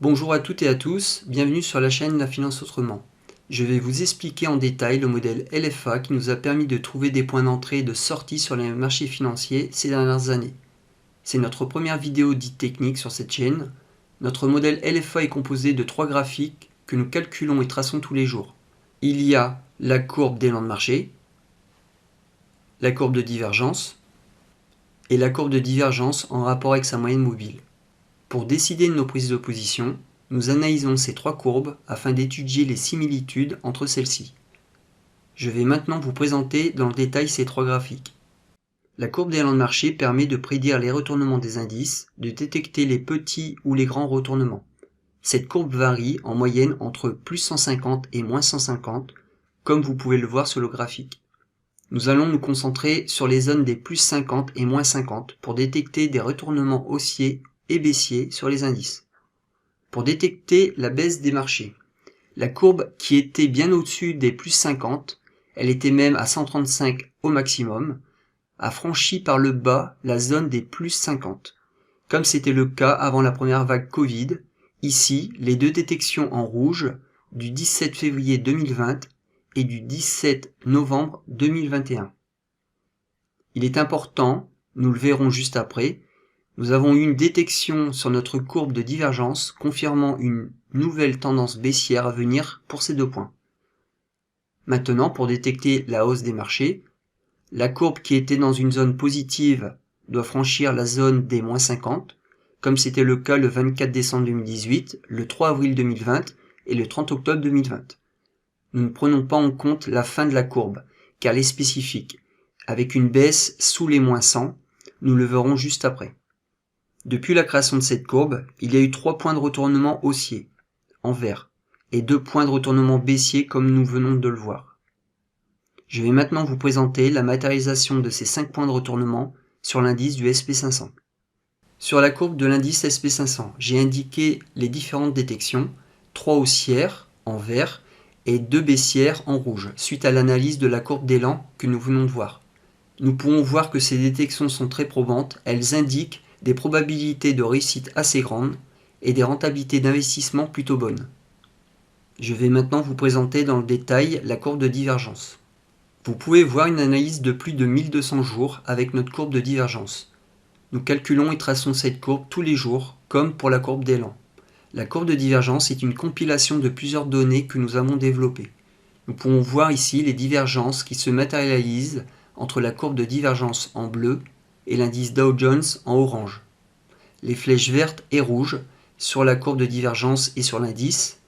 Bonjour à toutes et à tous, bienvenue sur la chaîne La Finance Autrement. Je vais vous expliquer en détail le modèle LFA qui nous a permis de trouver des points d'entrée et de sortie sur les marchés financiers ces dernières années. C'est notre première vidéo dite technique sur cette chaîne. Notre modèle LFA est composé de 3 graphiques que nous calculons et traçons tous les jours. Il y a la courbe d'élan de marché, la courbe de divergence et la courbe de divergence en rapport avec sa moyenne mobile. Pour décider de nos prises de position, nous analysons ces 3 courbes afin d'étudier les similitudes entre celles-ci. Je vais maintenant vous présenter dans le détail ces 3 graphiques. La courbe d'élan de marché permet de prédire les retournements des indices, de détecter les petits ou les grands retournements. Cette courbe varie en moyenne entre plus 150 et moins 150, comme vous pouvez le voir sur le graphique. Nous allons nous concentrer sur les zones des plus 50 et moins 50 pour détecter des retournements haussiers et baissier sur les indices. Pour détecter la baisse des marchés, la courbe qui était bien au-dessus des plus 50, elle était même à 135 au maximum, a franchi par le bas la zone des plus 50. Comme c'était le cas avant la première vague Covid, ici les deux détections en rouge du 17 février 2020 et du 17 novembre 2021. Il est important, nous le verrons juste après, nous avons eu une détection sur notre courbe de divergence confirmant une nouvelle tendance baissière à venir pour ces 2 points. Maintenant, pour détecter la hausse des marchés, la courbe qui était dans une zone positive doit franchir la zone des moins 50, comme c'était le cas le 24 décembre 2018, le 3 avril 2020 et le 30 octobre 2020. Nous ne prenons pas en compte la fin de la courbe, car elle est spécifique, avec une baisse sous les moins 100, nous le verrons juste après. Depuis la création de cette courbe, il y a eu 3 points de retournement haussier, en vert, et 2 points de retournement baissier comme nous venons de le voir. Je vais maintenant vous présenter la matérialisation de ces 5 points de retournement sur l'indice du SP500. Sur la courbe de l'indice SP500, j'ai indiqué les différentes détections, 3 haussières en vert et 2 baissières en rouge, suite à l'analyse de la courbe d'élan que nous venons de voir. Nous pouvons voir que ces détections sont très probantes, elles indiquent des probabilités de réussite assez grandes et des rentabilités d'investissement plutôt bonnes. Je vais maintenant vous présenter dans le détail la courbe de divergence. Vous pouvez voir une analyse de plus de 1200 jours avec notre courbe de divergence. Nous calculons et traçons cette courbe tous les jours, comme pour la courbe d'élan. La courbe de divergence est une compilation de plusieurs données que nous avons développées. Nous pouvons voir ici les divergences qui se matérialisent entre la courbe de divergence en bleu et l'indice Dow Jones en orange. Les flèches vertes et rouges sur la courbe de divergence et sur l'indice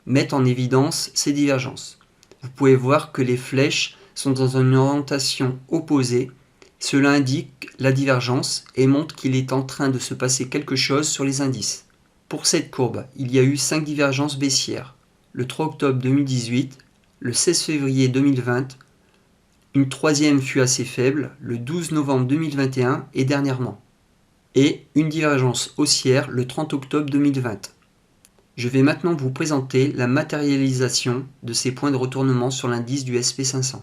mettent en évidence ces divergences. Vous pouvez voir que les flèches sont dans une orientation opposée. Cela indique la divergence et montre qu'il est en train de se passer quelque chose sur les indices. Pour cette courbe, il y a eu 5 divergences baissières. Le 3 octobre 2018, le 16 février 2020, une troisième fut assez faible, le 12 novembre 2021 et dernièrement. Et une divergence haussière le 30 octobre 2020. Je vais maintenant vous présenter la matérialisation de ces points de retournement sur l'indice du SP500.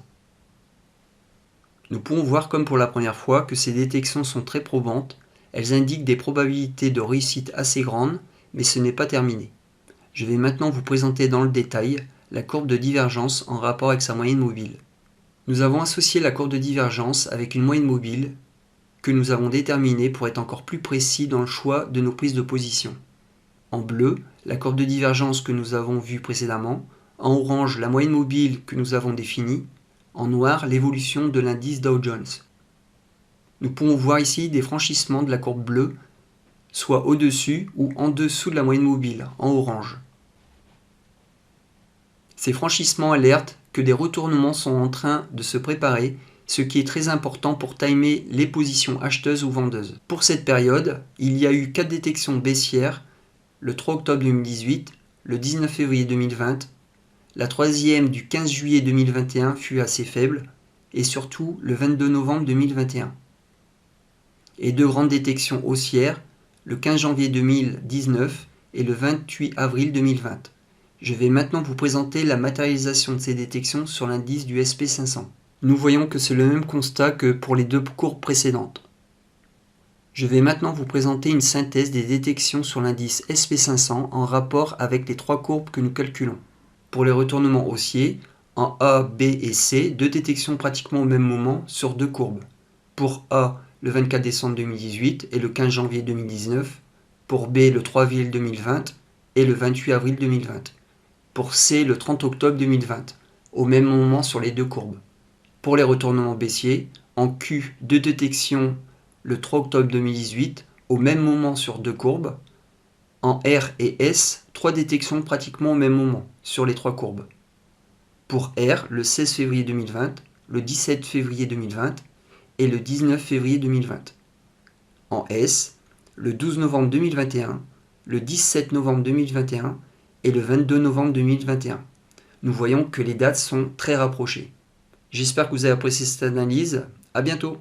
Nous pouvons voir comme pour la première fois que ces détections sont très probantes, elles indiquent des probabilités de réussite assez grandes, mais ce n'est pas terminé. Je vais maintenant vous présenter dans le détail la courbe de divergence en rapport avec sa moyenne mobile. Nous avons associé la courbe de divergence avec une moyenne mobile que nous avons déterminée pour être encore plus précis dans le choix de nos prises de position. En bleu, la courbe de divergence que nous avons vue précédemment, en orange, la moyenne mobile que nous avons définie, en noir, l'évolution de l'indice Dow Jones. Nous pouvons voir ici des franchissements de la courbe bleue, soit au-dessus ou en dessous de la moyenne mobile, en orange. Ces franchissements alertent que des retournements sont en train de se préparer, ce qui est très important pour timer les positions acheteuses ou vendeuses. Pour cette période, il y a eu 4 détections baissières, le 3 octobre 2018, le 19 février 2020, la troisième du 15 juillet 2021 fut assez faible, et surtout le 22 novembre 2021. Et 2 grandes détections haussières, le 15 janvier 2019 et le 28 avril 2020. Je vais maintenant vous présenter la matérialisation de ces détections sur l'indice du SP500. Nous voyons que c'est le même constat que pour les 2 courbes précédentes. Je vais maintenant vous présenter une synthèse des détections sur l'indice SP500 en rapport avec les trois courbes que nous calculons. Pour les retournements haussiers, en A, B et C, deux détections pratiquement au même moment sur deux courbes. Pour A, le 24 décembre 2018 et le 15 janvier 2019. Pour B, le 3 avril 2020 et le 28 avril 2020. Pour C, le 30 octobre 2020, au même moment sur les deux courbes. Pour les retournements baissiers, en Q, deux détections le 3 octobre 2018, au même moment sur deux courbes. En R et S, trois détections pratiquement au même moment sur les trois courbes. Pour R, le 16 février 2020, le 17 février 2020 et le 19 février 2020. En S, le 12 novembre 2021, le 17 novembre 2021 et le 22 novembre 2021. Nous voyons que les dates sont très rapprochées. J'espère que vous avez apprécié cette analyse. À bientôt!